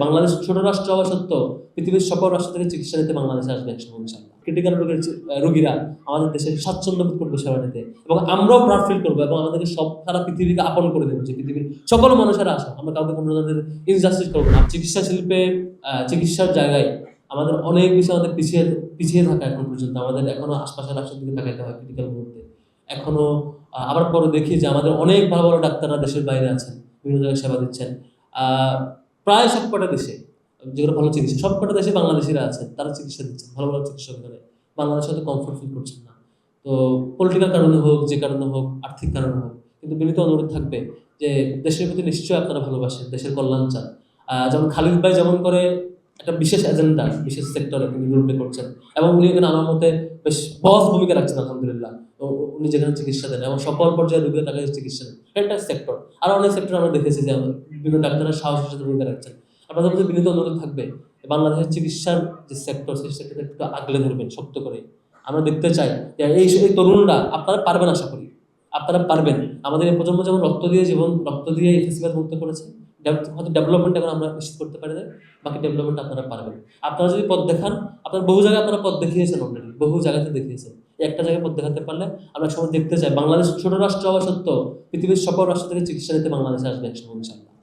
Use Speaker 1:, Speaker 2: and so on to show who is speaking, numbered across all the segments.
Speaker 1: বাংলাদেশ ছোট রাষ্ট্র হওয়া সত্ত্বেও পৃথিবীর সকল রাষ্ট্র থেকে চিকিৎসা নিতে বাংলাদেশে আসবে একসময় ইনশাআল্লাহ। ক্রিটিক্যাল রোগীরা আমাদের দেশে স্বাচ্ছন্দ্য বোধ করবে সেবা নিতে, এবং আমরাও প্রাউড ফিল করবো এবং আমাদেরকে সব সারা পৃথিবীকে আপন করে দেবো যে পৃথিবীর সকল মানুষেরা আসো, আমরা কাউকে কোনো ধরনের ইনজাস্টিস করবো না। চিকিৎসা শিল্পে চিকিৎসার জায়গায় আমাদের অনেক বেশি আমাদের পিছিয়ে থাকা এখন পর্যন্ত, আমাদের এখনো আশপাশের রাষ্ট্রের দিকে তাকাইতে হয় ক্রিটিক্যাল মুহূর্তে। এখনো আবার পরে দেখি যে আমাদের অনেক ভালো ভালো ডাক্তাররা দেশের বাইরে আছেন, বিভিন্ন জায়গায় সেবা দিচ্ছেন। প্রায় সবকটা দেশে যেগুলো ভালো চিকিৎসা, সবকটা দেশে বাংলাদেশিরা আছেন, তারা চিকিৎসা দিচ্ছেন ভালো ভালো চিকিৎসক এখানে। বাংলাদেশে হয়তো কমফোর্ট ফিল করছেন না, তো পলিটিক্যাল কারণে হোক, যে কারণে হোক, আর্থিক কারণে হোক, কিন্তু বিনীত অনুরোধ থাকবে যে দেশের প্রতি নিশ্চয়ই আপনারা ভালোবাসেন, দেশের কল্যাণ চান। যেমন খালিদ ভাই যেমন করে একটা বিশেষ এজেন্ডা, বিশেষ সেক্টরে তিনি রোল প্লে করছেন, এবং উনি এখানে আমার মতে বেশ বস ভূমিকা রাখছেন আলহামদুলিল্লাহ। উনি যেখানে চিকিৎসা দেন এবং সকল পর্যায়ে রোগীরা তাকে চিকিৎসা দেন, একটা সেক্টর। আরো অনেক সেক্টর আমরা দেখেছি যে বিভিন্ন ডাক্তাররা সাহসের সাথে ভূমিকা রাখছেন। আপনাদের মধ্যে বিনীত অনুরোধ থাকবে বাংলাদেশের চিকিৎসার যে সেক্টর, সেই সেক্টরটা একটু আগলে ধরবেন শক্ত করে। আমরা দেখতে চাই যে এই তরুণরা, আপনারা পারবেন, আশা করি আপনারা পারবেন। আমাদের এই প্রজন্ম যেমন রক্ত দিয়ে এই ফেসিবাদ মুক্ত করেছে, হয়তো ডেভেলপমেন্ট এখন আমরা নিশ্চিত করতে পারি না, বাকি ডেভেলপমেন্ট আপনারা পারবেন। আপনারা যদি পথ দেখান, আপনার বহু জায়গায় আপনারা পথ দেখিয়েছেন অলরেডি, বহু জায়গাতে দেখিয়েছেন। একটা জায়গায় পথ দেখাতে পারলে আমরা সময় দেখতে চাই বাংলাদেশ ছোট রাষ্ট্র হওয়া সত্ত্বেও পৃথিবীর সকল রাষ্ট্র থেকে চিকিৎসা নিতে বাংলাদেশে আসবে একসময় ইনশাল্লাহ।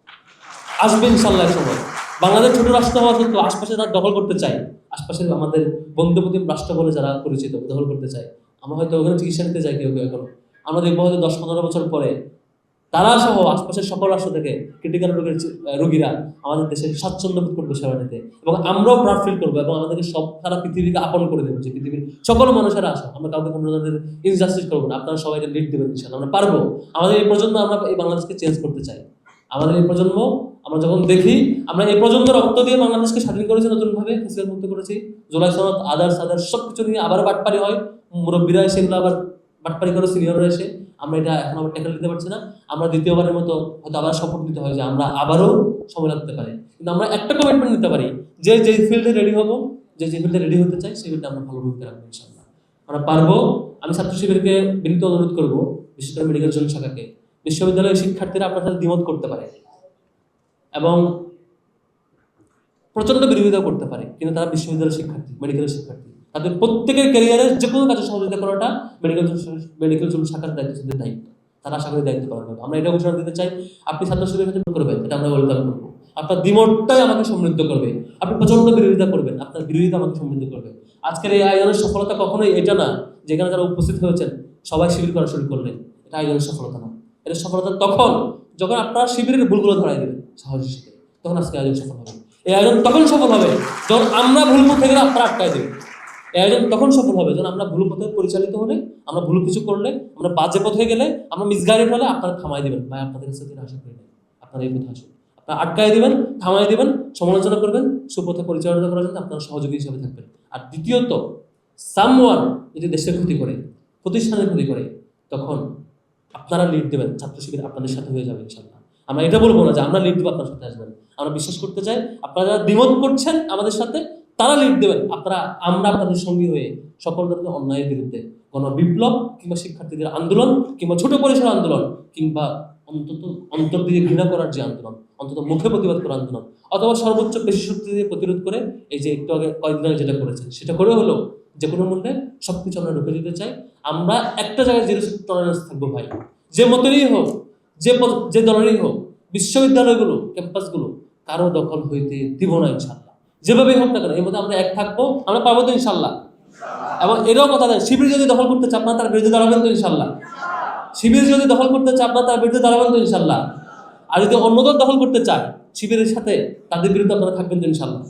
Speaker 1: আসবে ইনশাল্লাহ সময়। বাংলাদেশ ছোট রাষ্ট্র হওয়া সত্ত্বেও আশপাশে তারা দখল করতে চাই, আশপাশের আমাদের বন্ধুপ্রতিম রাষ্ট্র বলে যারা পরিচিত দখল করতে চাই। আমরা হয়তো ওখানে চিকিৎসা নিতে চাই কেউ এখনো, আমরা দেখবো হয়তো 10-15 বছর পরে তারা সহ আশপাশের সকল রাষ্ট্র থেকে ক্রিটিক্যাল রোগীরা আমাদের দেশে স্বাচ্ছন্দ্য বোধ করবে সেবা নিতে, এবং আমরাও প্রাউড ফিল করবো এবং আমাদেরকে সব সারা পৃথিবীকে আপন করে দেবো যে পৃথিবীর সকল মানুষেরা আসো, আমরা কাউকে কোনো ধরনের ইনজাস্টিস করবো না। আপনারা সবাই লিড দেবেন ইনশাআল্লাহ, আমরা পারবো। আমাদের এই প্রজন্ম, আমরা এই বাংলাদেশকে চেঞ্জ করতে চাই। আমাদের এই প্রজন্ম, আমরা যখন দেখি আমরা এই প্রজন্ম রক্ত দিয়ে বাংলাদেশকে স্বাধীন করেছি, নতুনভাবে ফেসিবাদ মুক্ত করেছি, জুলাই সনদ আদার্স সবকিছু নিয়ে আবার বাটপারি হয়, মুরব্বীরা এসে এগুলো আবার বাটপারি করে, সিনিয়ররা এসে। আমরা এটা এখন আবার ট্যাকেল দিতে পারছি না। আমরা দ্বিতীয়বারের মতো হয়তো আবার শপথ নিতে হয় যে আমরা আবারও সময় লাগতে পারি, কিন্তু আমরা একটা কমিটমেন্ট নিতে পারি যে যে ফিল্ডে রেডি হবো, যে ফিল্ডে রেডি হতে চাই, সেই ফিল্ডে আমরা ভালো ভূমিকা রাখবো ইনশাআল্লাহ, আমরা পারবো। আমি ছাত্র শিবিরকে বিনীত অনুরোধ করবো, বিশেষ করে মেডিকেল শাখাকে, বিশ্ববিদ্যালয়ের শিক্ষার্থীরা আপনার সাথে দ্বিমত করতে পারে এবং প্রচন্ড বিরোধিতা করতে পারে, কিন্তু তারা বিশ্ববিদ্যালয়ের শিক্ষার্থী, মেডিকেলের শিক্ষার্থী। তাদের প্রত্যেকের ক্যারিয়ারে যে কোনো কাজে সহযোগিতা করাটা মেডিকেল শাখার দায়িত্ব, তারা আশা করি দায়িত্ব পালন করবে। আমরা এটা ঘোষণা দিতে চাই, আপনি ছাত্র শিবিরের সাথে করবেন, এটা আমরা ওয়েলকাম করবো। আপনার দ্বিমতটাই আমাকে সমৃদ্ধ করবে। আপনি প্রচন্ড বিরোধিতা করবেন, আপনার বিরোধিতা আমাকে সমৃদ্ধ করবে। আজকের এই আয়োজনের সফলতা কখনোই এটা না যেখানে যারা উপস্থিত হয়েছেন সবাই শিবির করা শুরু করলেন, এটা আয়োজনের সফলতা না। এটা সফলতা তখন যখন আপনারা শিবিরের ভুলগুলো ধরাই দেবেন সাহসের সাথে, তখন আজকে আয়োজন সফল হবে। এই আয়োজন তখন সফল হবে যখন আমরা ভুল পথে গেলে আপনারা আটকায় দেবেন। এই আয়োজন তখন সফল হবে যখন আমরা ভুল পথে পরিচালিত হলে, আমরা ভুল কিছু করলে, আমরা বাজে পথে গেলে, আমরা মিসগাইডেড হলে আপনারা থামাই দেবেন। ভাই আপনাদের কাছে আশা করি না, আপনারা এই পথে আসুন, আপনারা আটকায় দিবেন, থামাই দিবেন, সমালোচনা করবেন, সুপথে পরিচালনা করার জন্য আপনারা সহযোগী হিসেবে থাকবেন। আর দ্বিতীয়ত, সামওয়ান যদি দেশের ক্ষতি করে, প্রতিষ্ঠানের ক্ষতি করে, তখন আপনারা লিড দেবেন, ছাত্র শিবির আপনাদের সাথে হয়ে যাবে ইনশাআল্লাহ। আমরা এটা বলবো না যে আমরা লিড দেবো, আপনার সাথে আসবেন। আমরা বিশ্বাস করতে চাই আপনারা যারা দ্বিমত করছেন আমাদের সাথে, তারা লিড দেবেন। আমরা আপনাদের সঙ্গী হয়ে সকল ধরনের অন্যায়ের বিরুদ্ধে গণবিপ্লব কিংবা শিক্ষার্থীদের আন্দোলন কিংবা ছোট পরিসর আন্দোলন কিংবা অন্তর দিয়ে ঘৃণা করার যে আন্দোলন, অন্তত মুখে প্রতিবাদ করার আন্দোলন, অথবা সর্বোচ্চ পেশি শক্তি দিয়ে প্রতিরোধ করে, এই যে একটু আগে কয়েকদিন আগে যেটা করেছেন সেটা করে হলো যে কোনো মূল্যে সবকিছু আমরা ঢুকে দিতে চাই। আমরা একটা জায়গায় জিরো টলারেন্স থাকবো ভাই, যে মতেরই হোক, যে দলেরই হোক, বিশ্ববিদ্যালয়গুলো, ক্যাম্পাসগুলো কারো দখল হইতে দিব না ইনশাআল্লাহ। যেভাবে হোক না কেন এর মধ্যে আমরা এক থাকবো, আমরা পারবো তো ইনশাআল্লাহ। এবং এটাও কথা দেয়, শিবির যদি দখল করতে চান আপনারা তার বিরুদ্ধে দাঁড়াবেন তো ইনশাআল্লাহ। শিবির যদি দখল করতে চান আপনারা তার বিরুদ্ধে দাঁড়াবেন তো ইনশাআল্লাহ। আর যদি অন্য দল দখল করতে চায় শিবিরের সাথে, তাদের বিরুদ্ধে আপনারা থাকবেন তো ইনশাআল্লাহ।